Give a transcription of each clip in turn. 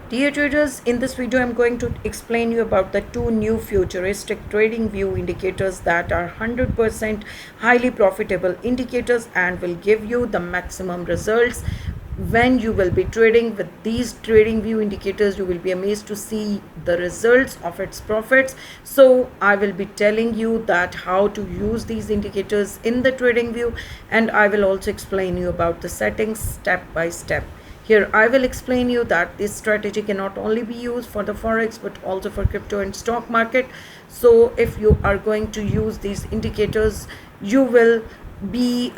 Dear traders, in this video I'm going to explain you about the two new futuristic trading view indicators that are 100% highly profitable indicators and will give you the maximum results. When you will be trading with these trading view indicators, you will be amazed to see the results of its profits. So I will be telling you that how to use these indicators in the trading view, and I will also explain you about the settings step by step. Here I will explain you that this strategy can not only be used for the forex but also for crypto and stock market. So if you are going to use these indicators, you will be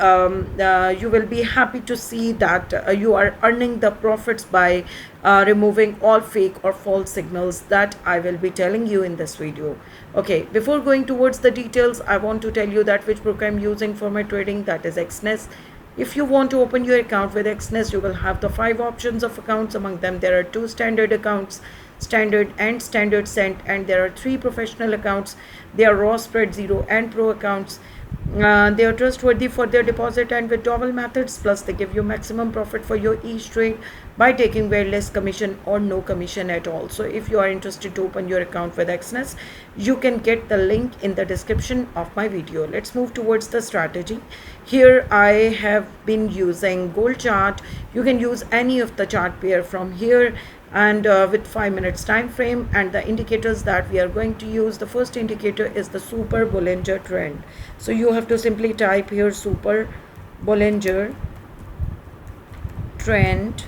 happy to see that you are earning the profits by removing all fake or false signals that I will be telling you in this video. Okay, before going towards the details, I want to tell you that which broker I'm using for my trading, that is XNES. If you want to open your account with XNES, you will have the 5 options of accounts. Among them, there are 2 standard accounts, standard and standard cent, and there are 3 professional accounts. They are raw, spread, zero, and pro accounts. They are trustworthy for their deposit and withdrawal methods, plus they give you maximum profit for your each trade by taking very less commission or no commission at all. So if you are interested to open your account with XNES, you can get the link in the description of my video. Let's move towards the strategy. Here I have been using gold chart. You can use any of the chart pair from here, and with 5 minutes time frame. And the indicators that we are going to use, the first indicator is the Super Bollinger Trend. So you have to simply type here Super Bollinger Trend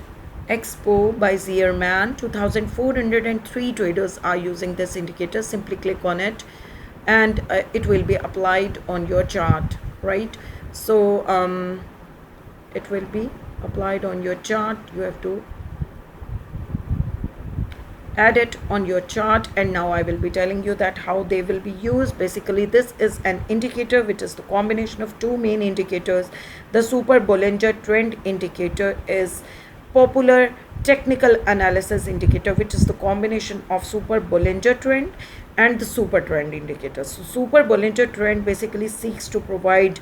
Expo by Zierman. 2403 traders are using this indicator. Simply click on it and it will be applied on your chart, right? So it will be applied on your chart. You have to add it on your chart, and now I will be telling you that how they will be used. Basically, this is an indicator which is the combination of two main indicators. The Super Bollinger Trend indicator is popular technical analysis indicator, which is the combination of Super Bollinger Trend and the Super Trend indicator. So Super Bollinger Trend basically seeks to provide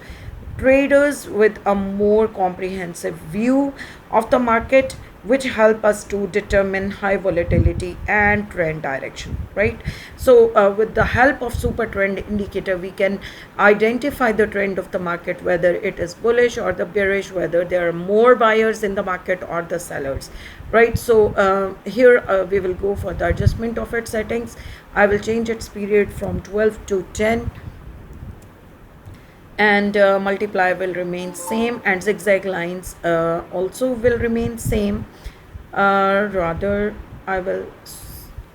traders with a more comprehensive view of the market, which help us to determine high volatility and trend direction, right? So with the help of super trend indicator, we can identify the trend of the market, whether it is bullish or the bearish, whether there are more buyers in the market or the sellers, right? So here we will go for the adjustment of its settings. I will change its period from 12 to 10, and multiply will remain same, and zigzag lines also will remain same. Rather I will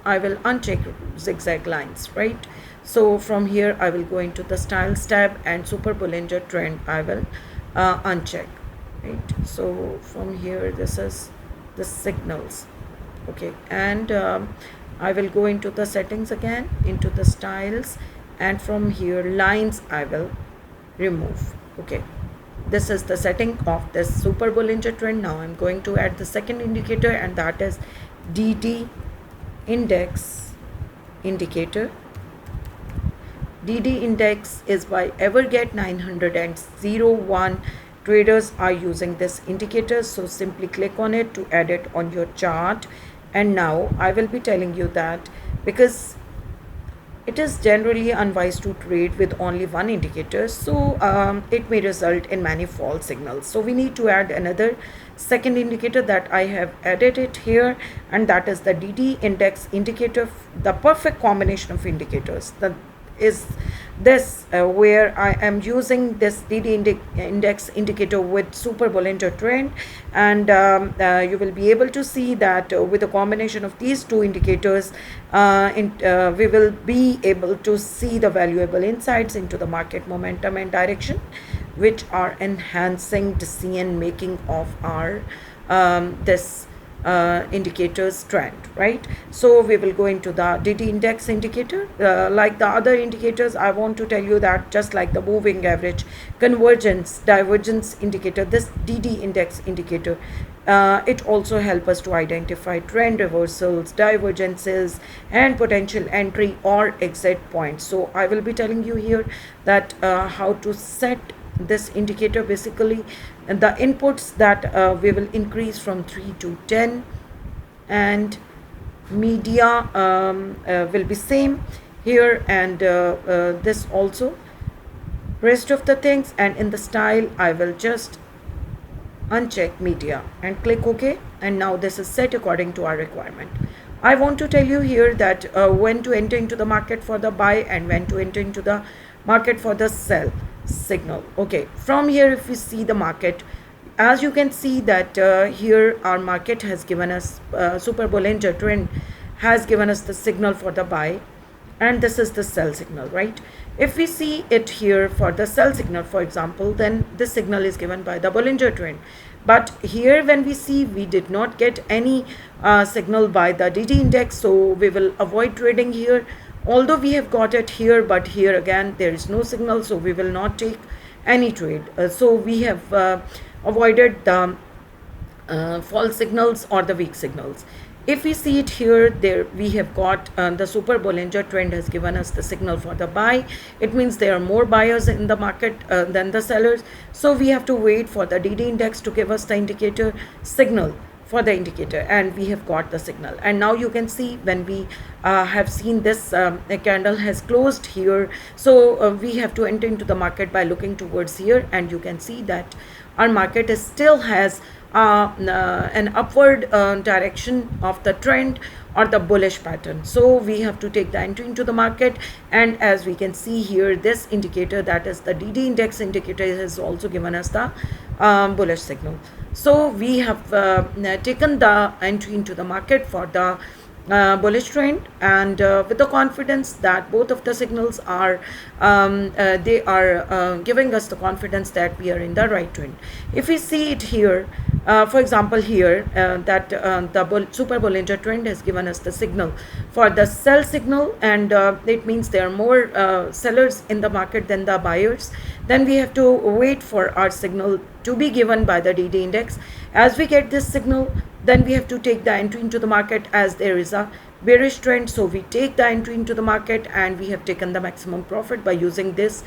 uncheck zigzag lines, right? So from here I will go into the styles tab, and Super Bollinger Trend I will uncheck, right? So from here, this is the signals, okay, and I will go into the settings again, into the styles, and from here lines I will remove. Okay, this is the setting of this Super Bollinger Trend. Now I'm going to add the second indicator, and that is DD index indicator. DD index is by Everget. 901 traders are using this indicator. So simply click on it to add it on your chart. And now I will be telling you that because it is generally unwise to trade with only one indicator, so it may result in many false signals. So we need to add another second indicator that I have added it here, and that is the DD index indicator. The perfect combination of indicators that is this where I am using this DD index indicator with Super Bollinger Trend, and you will be able to see that with a combination of these two indicators, we will be able to see the valuable insights into the market momentum and direction, which are enhancing decision making of our this indicators trend, right? So we will go into the DD index indicator. Like the other indicators, I want to tell you that just like the moving average, convergence, divergence indicator, this DD index indicator, it also helps us to identify trend reversals, divergences, and potential entry or exit points. So I will be telling you here that how to set this indicator. Basically, the inputs that we will increase from 3 to 10, and media will be same here, and this also rest of the things. And in the style I will just uncheck media and click OK, and now this is set according to our requirement. I want to tell you here that when to enter into the market for the buy and when to enter into the market for the sell signal. Okay, from here if we see the market, as you can see that here our market has given us Super Bollinger Trend has given us the signal for the buy, and this is the sell signal, right? If we see it here for the sell signal, for example, then this signal is given by the Bollinger Trend. But here when we see, we did not get any signal by the DD index, so we will avoid trading here. Although we have got it here, but here again there is no signal, so we will not take any trade. So we have avoided the false signals or the weak signals. If we see it here, there we have got the Super Bollinger Trend has given us the signal for the buy. It means there are more buyers in the market than the sellers. So we have to wait for the DD index to give us the indicator signal for the indicator, and we have got the signal. And now you can see when we have seen this candle has closed here, so we have to enter into the market by looking towards here, and you can see that our market is still has an upward direction of the trend or the bullish pattern. So we have to take the entry into the market, and as we can see here, this indicator, that is the DD index indicator, has also given us the bullish signal. So we have taken the entry into the market for the bullish trend, and with the confidence that both of the signals are they are giving us the confidence that we are in the right trend. If we see it here, for example here, that the Super Bollinger Trend has given us the signal for the sell signal, and it means there are more sellers in the market than the buyers. Then we have to wait for our signal to be given by the DD index. As we get this signal, then we have to take the entry into the market, as there is a bearish trend. So we take the entry into the market, and we have taken the maximum profit by using these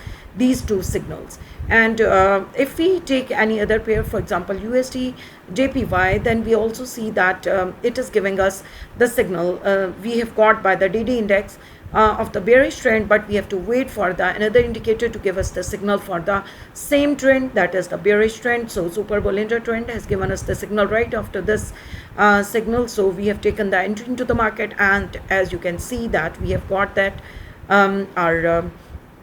two signals. And if we take any other pair, for example USD JPY, then we also see that it is giving us the signal we have got by the DD index of the bearish trend, but we have to wait for the another indicator to give us the signal for the same trend, that is the bearish trend. So Super Bollinger Trend has given us the signal right after this signal, so we have taken the entry into the market, and as you can see that we have got that our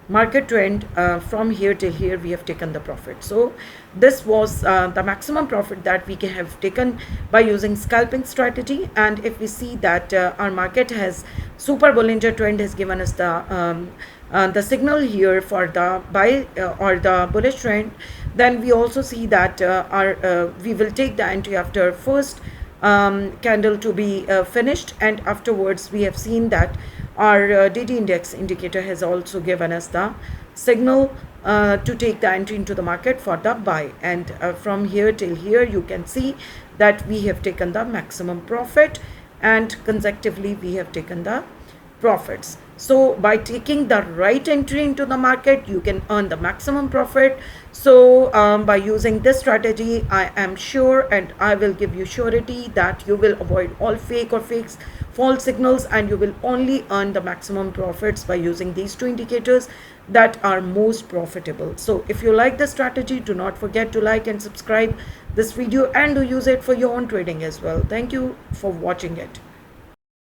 market trend from here till here we have taken the profit. So this was the maximum profit that we can have taken by using scalping strategy. And if we see that our market has Super Bollinger Trend has given us the signal here for the buy or the bullish trend, then we also see that we will take the entry after first candle to be finished, and afterwards we have seen that our DD index indicator has also given us the signal to take the entry into the market for the buy. And from here till here you can see that we have taken the maximum profit, and consecutively we have taken the profits. So by taking the right entry into the market, you can earn the maximum profit. So by using this strategy, I am sure, and I will give you surety, that you will avoid all fake or false signals, and you will only earn the maximum profits by using these two indicators that are most profitable. So if you like the strategy, do not forget to like and subscribe this video, and do use it for your own trading as well. Thank you for watching it.